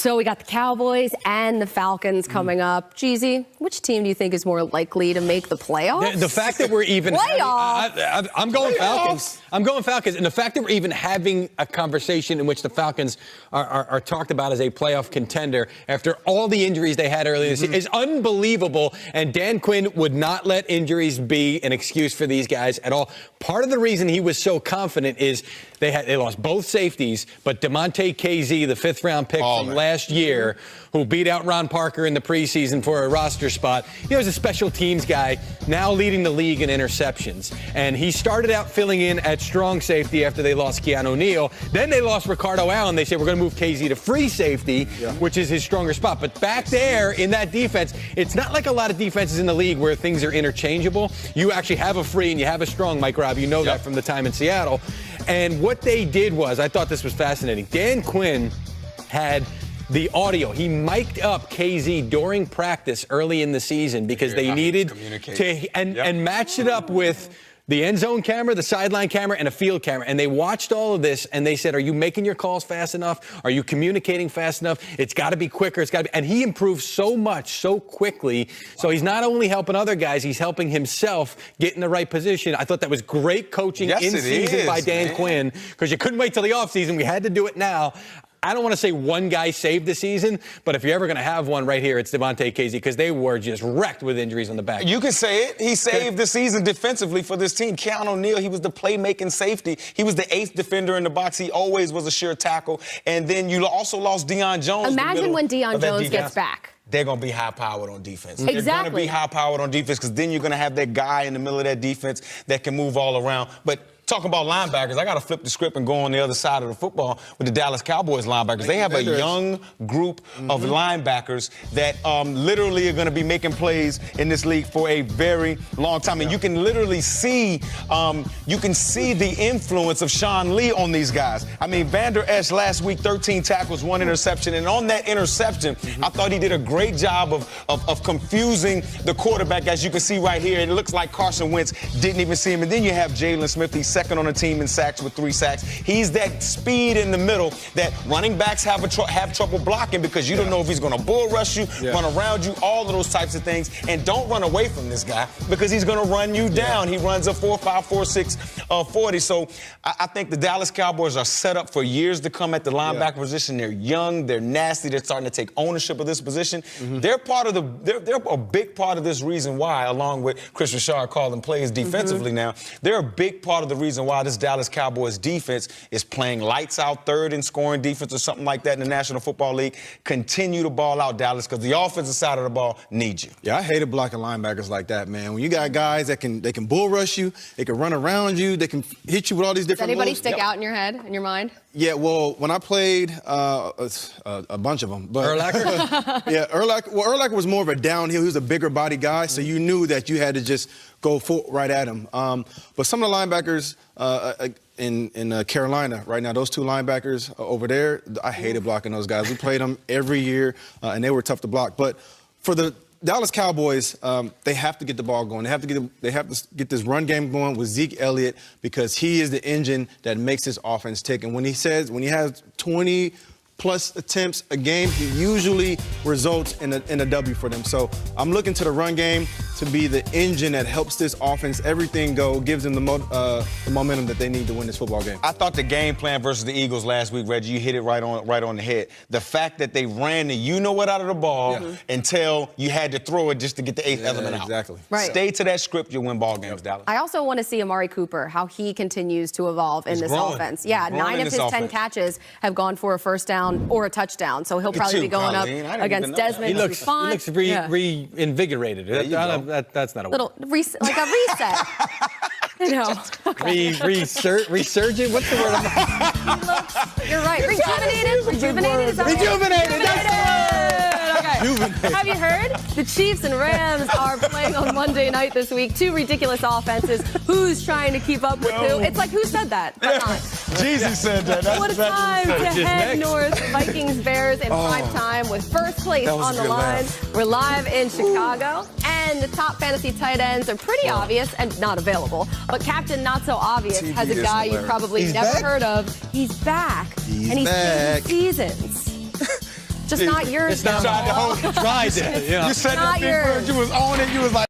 So we got the Cowboys and the Falcons coming up. Jeezy, which team do you think is more likely to make the playoffs? The fact that we're even I'm going Falcons. I'm going Falcons. And the fact that we're even having a conversation in which the Falcons are talked about as a playoff contender after all the injuries they had earlier this year is unbelievable. And Dan Quinn would not let injuries be an excuse for these guys at all. Part of the reason he was so confident is they lost both safeties, but DeMonte KZ, the fifth-round pick from last year, who beat out Ron Parker in the preseason for a roster spot. He was a special teams guy, now leading the league in interceptions. And he started out filling in at strong safety after they lost Keanu Neal. Then they lost Ricardo Allen. They said, we're going to move KZ to free safety, which is his stronger spot. But back there in that defense, it's not like a lot of defenses in the league where things are interchangeable. You actually have a free and you have a strong, Mike Robb. You know that from the time in Seattle. And what they did was, I thought this was fascinating. Dan Quinn had the audio. He mic'd up KZ during practice early in the season because they needed to and matched it up with the end zone camera, the sideline camera, and a field camera. And they watched all of this, and they said, are you making your calls fast enough? Are you communicating fast enough? It's got to be quicker. It's got to be. And he improved so much, so quickly. So he's not only helping other guys, he's helping himself get in the right position. I thought that was great coaching in season by Dan Quinn, because you couldn't wait till the offseason. We had to do it now. I don't want to say one guy saved the season, but if you're ever going to have one right here, it's DeMonte KZ, because they were just wrecked with injuries on the back. You can say it. He saved the season defensively for this team. Keanu Neal, he was the playmaking safety. He was the eighth defender in the box. He always was a sure tackle. And then you also lost Deion Jones. Imagine when Deion Jones gets back. They're going to be high-powered on defense. Exactly. They're going to be high-powered on defense, because then you're going to have that guy in the middle of that defense that can move all around. But talking about linebackers, I got to flip the script and go on the other side of the football with the Dallas Cowboys linebackers. They have a young group of linebackers that literally are going to be making plays in this league for a very long time. And you can literally see, the influence of Sean Lee on these guys. I mean, Vander Esch last week, 13 tackles, 1 interception. And on that interception, I thought he did a great job of confusing the quarterback, as you can see right here. It looks like Carson Wentz didn't even see him. And then you have Jalen Smith. He's second on the team in sacks with 3 sacks. He's that speed in the middle that running backs have trouble blocking, because you don't know if he's going to bull rush you, run around you, all of those types of things. And don't run away from this guy, because he's going to run you down. He runs a 4.5, 4.6, 40. So I think the Dallas Cowboys are set up for years to come at the linebacker position. They're young, they're nasty, they're starting to take ownership of this position. They're a big part of this reason why, along with Chris Richard calling plays defensively now, they're a big part of the reason why this Dallas Cowboys defense is playing lights out, third in scoring defense or something like that in the National Football League. Continue to ball out, Dallas, because the offensive side of the ball needs you. Yeah, I hated blocking linebackers like that, man. When you got guys that can bull rush you, they can run around you, they can hit you with all these different moves. Does anybody moves. stick out in your head, in your mind? Yeah, well, when I played, a bunch of them. But Urlacher? Yeah, Urlacher was more of a downhill. He was a bigger body guy, so you knew that you had to just go full right at him. But some of the linebackers in Carolina right now, those 2 linebackers over there, I hated blocking those guys. We played them every year, and they were tough to block. But for the Dallas Cowboys, they have to get the ball going. They have to get this run game going with Zeke Elliott, because he is the engine that makes this offense tick. And when he has 20-plus attempts a game, he usually results in a W for them. So I'm looking to the run game to be the engine that helps this offense, everything go, gives them the momentum that they need to win this football game. I thought the game plan versus the Eagles last week, Reggie, you hit it right on the head. The fact that they ran the you-know-what out of the ball until you had to throw it just to get the 8th element out. Exactly. Right. Stay to that script, you'll win ball games, Dallas. I also want to see Amari Cooper, how he continues to evolve in this offense. Yeah, 9 of his 10 catches have gone for a first down or a touchdown, so he'll probably be going up against Desmond. He looks reinvigorated. That's not a little reset. You know. Resurgent? What's the word? You're right. Rejuvenated? Rejuvenated. Okay. Have you heard? The Chiefs and Rams are playing on Monday night this week. 2 ridiculous offenses. Who's trying to keep up with who? It's like, who said that? Jesus said that. What a time to head north. Vikings, Bears in prime time with first place on the line. We're live in Chicago. And the top fantasy tight ends are pretty obvious and not available. But Captain Not So Obvious has a guy you've probably never heard of. He's back. And he's changing seasons. Just not yours. It's not tried to hold it. Tried it. Yeah. You said Not that big word. yours. You was on it. You was like.